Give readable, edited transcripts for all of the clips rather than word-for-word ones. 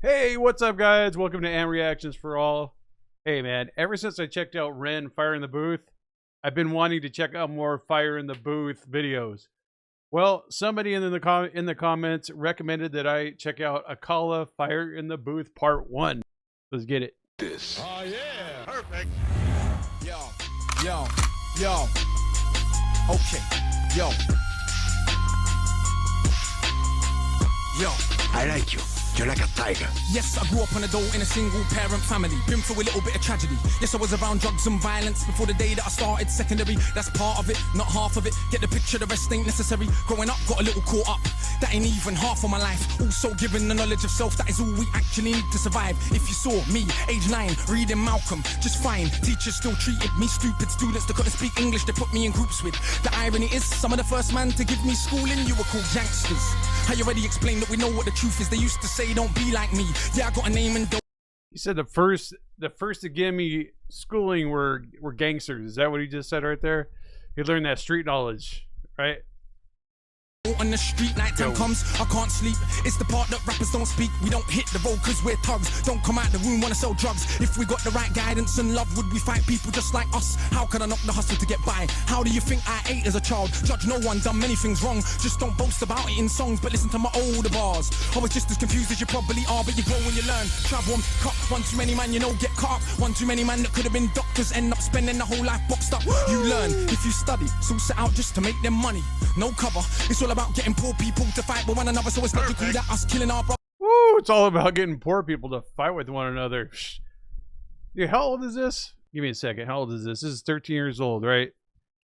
Hey, what's up, guys? Welcome to Am Reactions for All. Hey, man, ever since I checked out Ren Fire in the Booth, I've been wanting to check out more Fire in the Booth videos. Well, somebody in the comments recommended that I check out Akala Fire in the Booth Part 1. Let's get it. This. Oh, yeah. Perfect. Yo. Okay. Yo. I like you. You're like a tiger. Yes, I grew up on a dole in a single parent family. Been through a little bit of tragedy. Yes, I was around drugs and violence before the day that I started secondary. That's part of it, not half of it. Get the picture, the rest ain't necessary. Growing up, got a little caught up. That ain't even half of my life. Also given the knowledge of self, that is all we actually need to survive. If you saw me, age 9, reading Malcolm, just fine. Teachers still treated me stupid. Students that couldn't speak English, they put me in groups with. The irony is, some of the first man to give me schooling, you were called youngsters. I already explained that we know what the truth is. They used to say, don't be like me. Yeah, I got a name and don't. He said the first to give me schooling were gangsters. Is that what he just said right there? He learned that street knowledge, right? On the street, night time comes, I can't sleep. It's the part that rappers don't speak. We don't hit the road cause we're thugs. Don't come out the room, wanna sell drugs. If we got the right guidance and love, would we fight people just like us? How can I knock the hustle to get by? How do you think I ate as a child? Judge no one, done many things wrong. Just don't boast about it in songs, but listen to my older bars. I was just as confused as you probably are, but you grow when you learn. Travel on cut, one too many man, you know, get caught up. One too many man that could have been doctors, end up spending the whole life boxed up. You learn if you study, so set out just to make them money. No cover, it's all about getting poor people to fight with one another, so it's logical that us killing our brothers. Woo, it's all about getting poor people to fight with one another. Dude, how old is this? Give me a second. How old is this? This is 13 years old, right?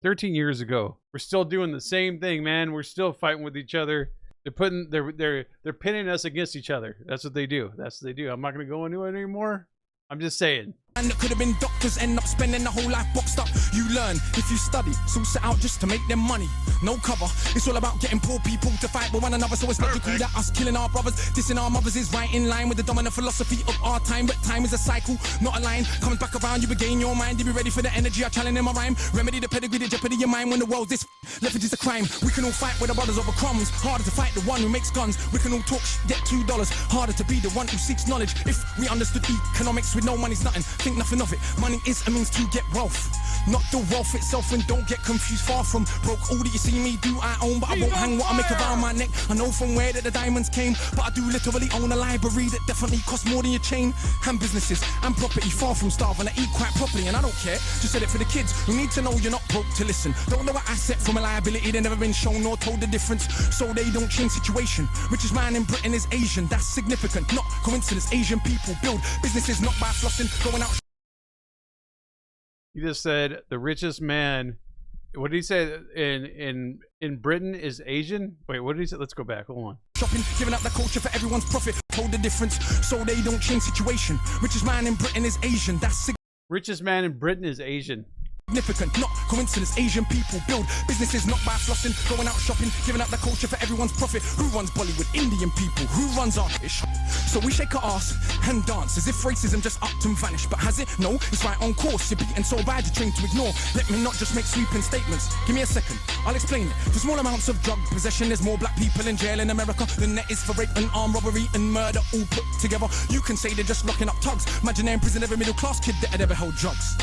13 years ago. We're still doing the same thing, man. We're still fighting with each other. They're pinning us against each other. That's what they do. That's what they do. I'm not gonna go into it anymore. I'm just saying. And that could have been doctors, end up spending the whole life boxed up. You learn if you study, so set out just to make them money. No cover, it's all about getting poor people to fight with one another, so it's logical that us killing our brothers, dissing our mothers is right in line with the dominant philosophy of our time. But time is a cycle, not a line. Comes back around, you regain your mind. You be ready for the energy I challenge in my rhyme. Remedy the pedigree, the jeopardy of your mind. When the world's this leverage is a crime. We can all fight with our brothers over crumbs. Harder to fight the one who makes guns. We can all talk get $2. Harder to be the one who seeks knowledge. If we understood economics with no money's nothing, think nothing of it. Money is a means to get wealth, not the wealth itself. And don't get confused, far from broke. All that you see me do I own, but I won't hang what I make around my neck. I know from where that the diamonds came, but I do literally own a library that definitely costs more than your chain. And businesses and property, far from starving. I eat quite properly and I don't care. Just said it for the kids who need to know you're not broke to listen. Don't know an asset from a liability. They never been shown nor told the difference, so they don't change situation. Richest man in Britain is Asian. That's significant, not coincidence. Asian people build businesses not by flossing, going out. He just said the richest man. What did he say? In Britain is Asian? Wait, what did he say? Let's go back. Hold on. Shopping, giving up the culture for everyone's profit. Told the difference, so they don't change situation. Richest man in Britain is Asian. That's richest man in Britain is Asian. Significant, not coincidence. Asian people build businesses not by flossing, going out shopping, giving up the culture for everyone's profit. Who runs Bollywood? Indian people. Who runs our ish? So we shake our ass and dance as if racism just upped and vanished. But has it? No, it's right on course. You're beaten so bad you're trained to ignore. Let me not just make sweeping statements. Give me a second, I'll explain it. For small amounts of drug possession, there's more black people in jail in America than there is for rape and armed robbery and murder all put together. You can say they're just locking up thugs. Imagine they're in prison, every middle class kid that had ever held drugs.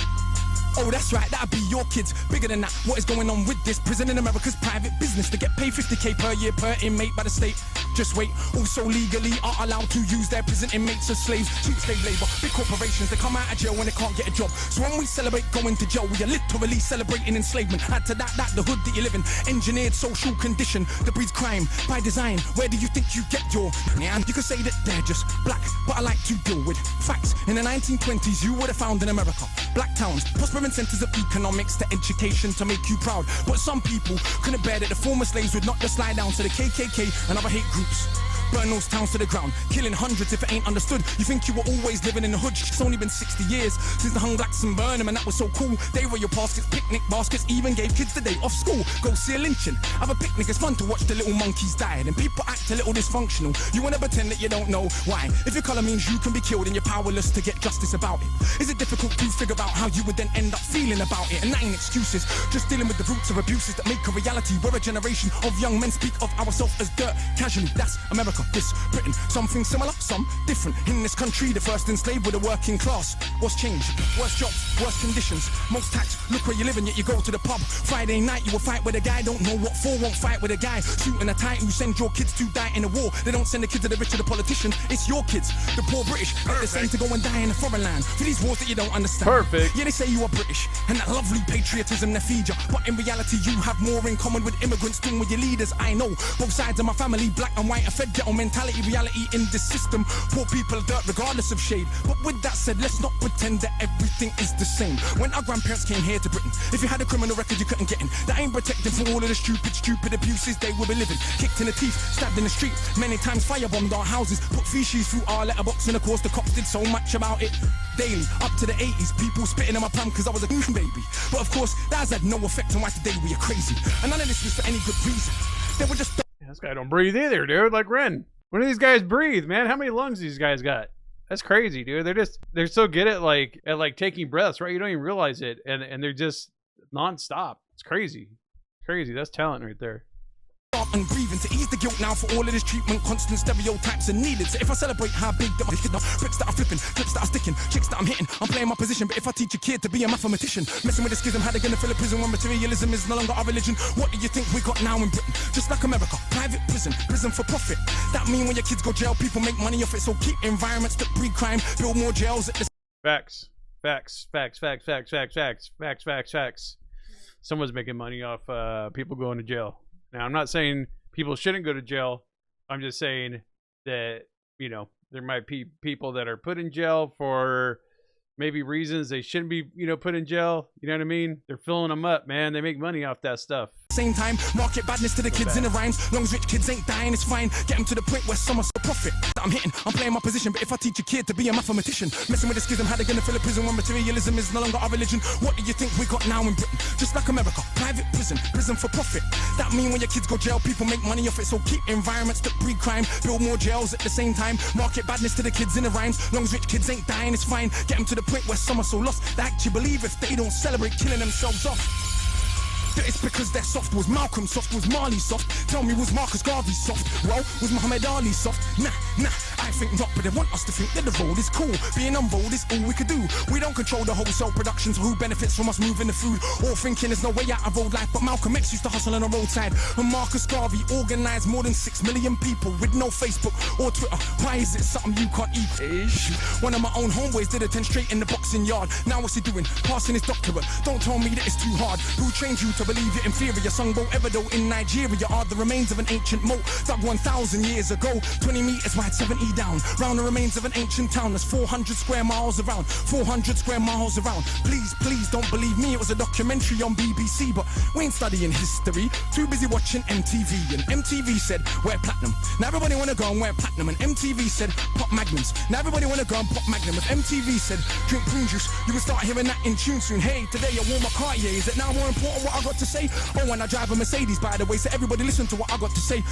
Oh, that's right, that'd be your kids. Bigger than that, what is going on with this? Prison in America's private business. They get paid $50K per year per inmate by the state. Just wait, also legally are allowed to use their prison inmates as slaves. Cheap slave labor, big corporations, they come out of jail when they can't get a job. So when we celebrate going to jail, we are literally celebrating enslavement. Add to that, the hood that you live in. Engineered social condition that breeds crime by design. Where do you think you get your... Yeah, you could say that they're just black, but I like to deal with facts. In the 1920s, you would have found in America black towns, prospering centers of economics to education to make you proud. But some people couldn't bear that the former slaves would not just slide down to the KKK and other hate groups. Burn those towns to the ground, killing hundreds if it ain't understood. You think you were always living in the hood? It's only been 60 years since the hung blacks and burned them, and that was so cool. They were your baskets, picnic baskets, even gave kids the day off school. Go see a lynching, have a picnic, it's fun to watch the little monkeys die. And people act a little dysfunctional. You wanna pretend that you don't know why. If your color means you can be killed and you're powerless to get justice about it, is it difficult to figure out how you would then end up feeling about it? And that ain't excuses, just dealing with the roots of abuses that make a reality where a generation of young men speak of ourselves as dirt casually. That's America. this Britain. Something similar, some different. In this country, the first enslaved were the working class. What's changed? Worse jobs, worse conditions, most tax. Look where you live and yet you go to the pub. Friday night you will fight with a guy, don't know what for, won't fight with a guy. Suit and a tie who send your kids to die in a war. They don't send the kids to the rich or the politician, it's your kids. The poor British, at the same to go and die in a foreign land. For these wars that you don't understand. Perfect. Yeah, they say you are British, and that lovely patriotism they feed you. But in reality you have more in common with immigrants than with your leaders. I know, both sides of my family, black and white, are fed ghetto mentality, reality in this system. Poor people are dirt regardless of shade. But with that said, let's not pretend that everything is the same. When our grandparents came here to Britain, if you had a criminal record you couldn't get in. That ain't protecting from all of the stupid abuses they will be living. Kicked in the teeth, stabbed in the street, many times firebombed our houses, put feces through our letterbox, and of course the cops did so much about it. Daily, up to the 80s, people spitting in my palm cause I was a baby. But of course, that has had no effect on why today we are crazy. And none of this was for any good reason. They were just... This guy don't breathe either, dude. Like Ren. When do these guys breathe, man? How many lungs these guys got? That's crazy, dude. They're so good at like taking breaths, right? You don't even realize it, and they're just non-stop. It's crazy. Crazy. That's talent right there. And grieving to ease the guilt now for all of this treatment, constant stereotypes are needed. So if I celebrate how big that my bricks that I'm flipping, clips that I'm sticking, chicks that I'm hitting, I'm playing my position. But if I teach a kid to be a mathematician, messing with the schism, how they gonna fill a prison when materialism is no longer our religion? What do you think we got now in Britain? Just like America, private prison for profit. That mean when your kids go jail, people make money off it. So keep environments that breed crime, build more jails at the... Facts. Someone's making money off people going to jail. Now, I'm not saying people shouldn't go to jail. I'm just saying that, you know, there might be people that are put in jail for maybe reasons they shouldn't be, you know, put in jail. You know what I mean? They're filling them up, man. They make money off that stuff. Same time, market badness to the kids in the rhymes. Long as rich kids ain't dying, it's fine. Get them to the point where someone's a profit. I'm hitting, I'm playing my position. But if I teach a kid to be a mathematician, messing with the schism, how they gonna fill a prison when materialism is no longer our religion? What do you think we got now in Britain? Just like America, private prison for profit. That mean when your kids go jail, people make money off it. So keep environments that breed crime, build more jails at the same time. Market badness to the kids in the rhymes. Long as rich kids ain't dying, it's fine. Get them to the point where some are so lost they actually believe if they don't celebrate killing themselves off. It's because they're soft. Was Malcolm soft? Was Marley soft? Tell me, was Marcus Garvey soft? Well, was Muhammad Ali soft? Nah, I think not, but they want us to think that the road is cool. Being on road is all we could do. We don't control the wholesale production, so who benefits from us moving the food? Or thinking there's no way out of road life, but Malcolm X used to hustle on the roadside. And Marcus Garvey organized more than 6 million people with no Facebook or Twitter. Why is it something you can't eat? One of my own homeboys did attend straight in the boxing yard. Now what's he doing? Passing his doctorate. Don't tell me that it's too hard. Who trained you to believe you're inferior? Songbo Evido in Nigeria are the remains of an ancient moat dug 1,000 years ago, 20 meters wide, 70 down. Round the remains of an ancient town that's 400 square miles around. 400 square miles around. Please don't believe me, it was a documentary on BBC, but we ain't studying history. Too busy watching MTV, and MTV said wear platinum. Now everybody wanna go and wear platinum, and MTV said pop magnums. Now everybody wanna go and pop magnum. If MTV said drink prune juice, you can start hearing that in tune soon. Hey, today I wore my Cartier. Is it now more important what I got to say? Oh, and I drive a Mercedes, by the way, so everybody listen to what I got to say.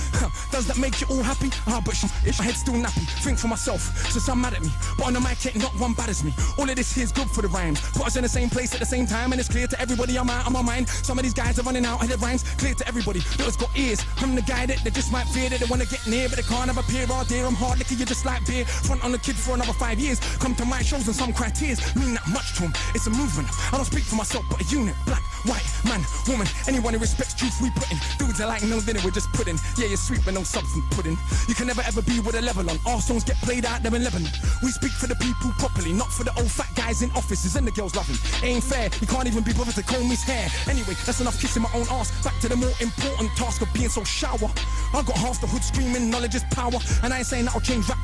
Does that make you all happy? But it's my head still nappy. Think for myself, so some mad at me, but on the mic ain't not one bad as me. All of this here's good for the rhymes. Put us in the same place at the same time, and it's clear to everybody I'm out of my mind. Some of these guys are running out of their rhymes. Clear to everybody that has got ears. I'm the guy that they just might fear, that they wanna get near, but they can't have a peer. Oh dear, I'm hard liquor, you just like beer. Front on the kid for another 5 years. Come to my shows and some criteria mean that much to them. It's a movement. I don't speak for myself, but a unit. Black, white, man, woman, anyone who respects truth we put in. Dudes are like no dinner, we're just pudding. Yeah, you're sweet but no substance pudding. You can never ever be with a level on. Our songs get played out there in Lebanon. We speak for the people properly, not for the old fat guys in offices and the girls love him. Ain't fair, you can't even be bothered to comb his hair. Anyway, that's enough kissing my own ass. Back to the more important task of being so shower. I got half the hood screaming, knowledge is power. And I ain't saying that'll change rap,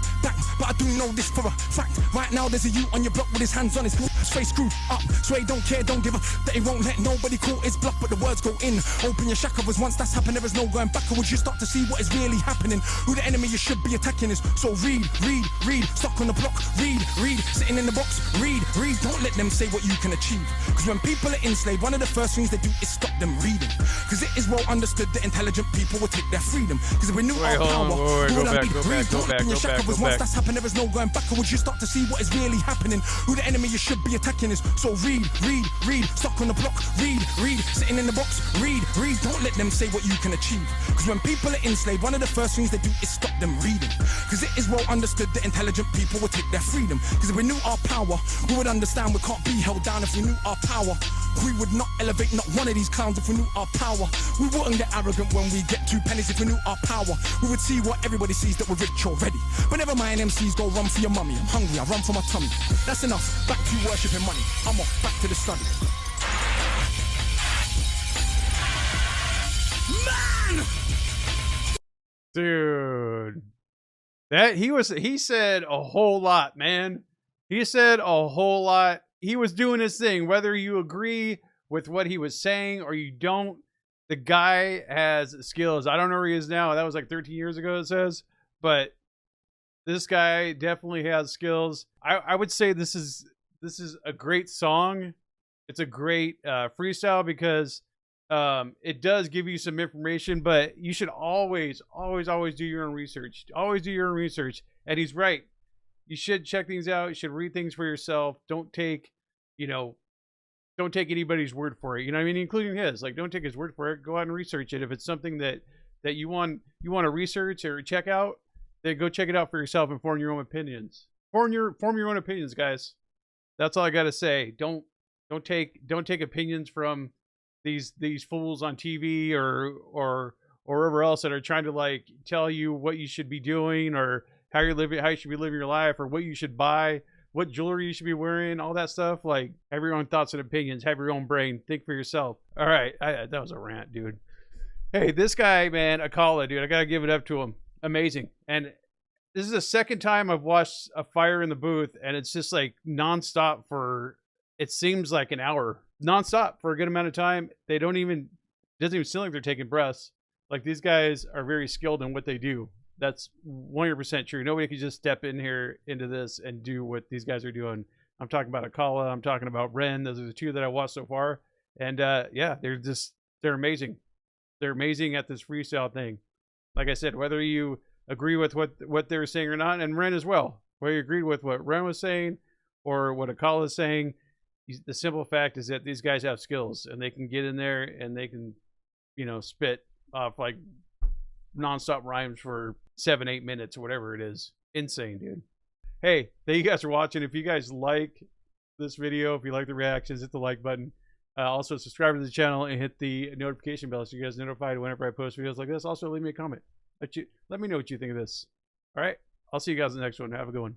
but I do know this for a fact. Right now there's a youth on your block with his hands on his face screwed up. So he don't care, don't give a that he won't let nobody call his bluff, but the words go in. Open your shackles, once that's happened there is no going backwards. You start to see what is really happening. Who the enemy you should be attacking is. So read, stuck on the block, read, sitting in the box, read, don't let them say what you can achieve. Cause when people are enslaved, one of the first things they do is stop them reading. Cause it is well understood that intelligent people will take their freedom. Cause if we knew our power, we wouldn't be breathed. Don't open your shackles, once that's happened there is no going backwards. You start to see what is really happening. Who the enemy you should be attacking is. So read, stuck on the block, read, read, sitting in the box, read, don't let them say what you can achieve. Because when people are enslaved, one of the first things they do is stop them reading. Because it is well understood that intelligent people will take their freedom. Because if we knew our power, we would understand we can't be held down. If we knew our power, we would not elevate not one of these clowns. If we knew our power, we wouldn't get arrogant when we get 2 pennies. If we knew our power, we would see what everybody sees, that we're rich already. Whenever my MCs go run for your mummy, I'm hungry, I run for my tummy. That's enough, back to worshipping money. I'm off, back to the study. Man! Dude. He said a whole lot, man. He said a whole lot. He was doing his thing, whether you agree with what he was saying or you don't. The guy has skills. I don't know where he is now. That was like 13 years ago, it says. But this guy definitely has skills. I would say this is a great song. It's a great freestyle because it does give you some information, but you should always do your own research. Always do your own research. And he's right. You should check things out. You should read things for yourself. Don't take anybody's word for it. You know what I mean? Including his. Like, don't take his word for it. Go out and research it. If it's something that you want to research or check out, then go check it out for yourself and form your own opinions. Form your own opinions, guys. That's all I gotta say. Don't take opinions from these fools on TV or wherever else that are trying to like tell you what you should be doing or how you should be living your life or what you should buy, what jewelry you should be wearing, all that stuff. Like, have your own thoughts and opinions, have your own brain, think for yourself. All right, that was a rant, dude. Hey, this guy, man, Akala, dude, I gotta give it up to him. Amazing. And this is the second time I've watched a fire in the booth, and it's just like nonstop for, it seems like an hour. Nonstop for a good amount of time. It doesn't even seem like they're taking breaths. Like, these guys are very skilled in what they do. That's 100% true. Nobody can just step in here into this and do what these guys are doing. I'm talking about Akala. I'm talking about Ren. Those are the two that I watched so far. And yeah, they're amazing. They're amazing at this freestyle thing. Like I said, whether you agree with what they're saying or not, and Ren as well, whether you agreed with what Ren was saying or what Akala is saying, the simple fact is that these guys have skills and they can get in there and they can, spit off like nonstop rhymes for 7-8 minutes or whatever it is. Insane, dude. Hey, thank you guys for watching. If you guys like this video, if you like the reactions, hit the like button. Also subscribe to the channel and hit the notification bell so you guys are notified whenever I post videos like this. Also leave me a comment. Let me know what you think of this. All right, I'll see you guys in the next one. Have a good one.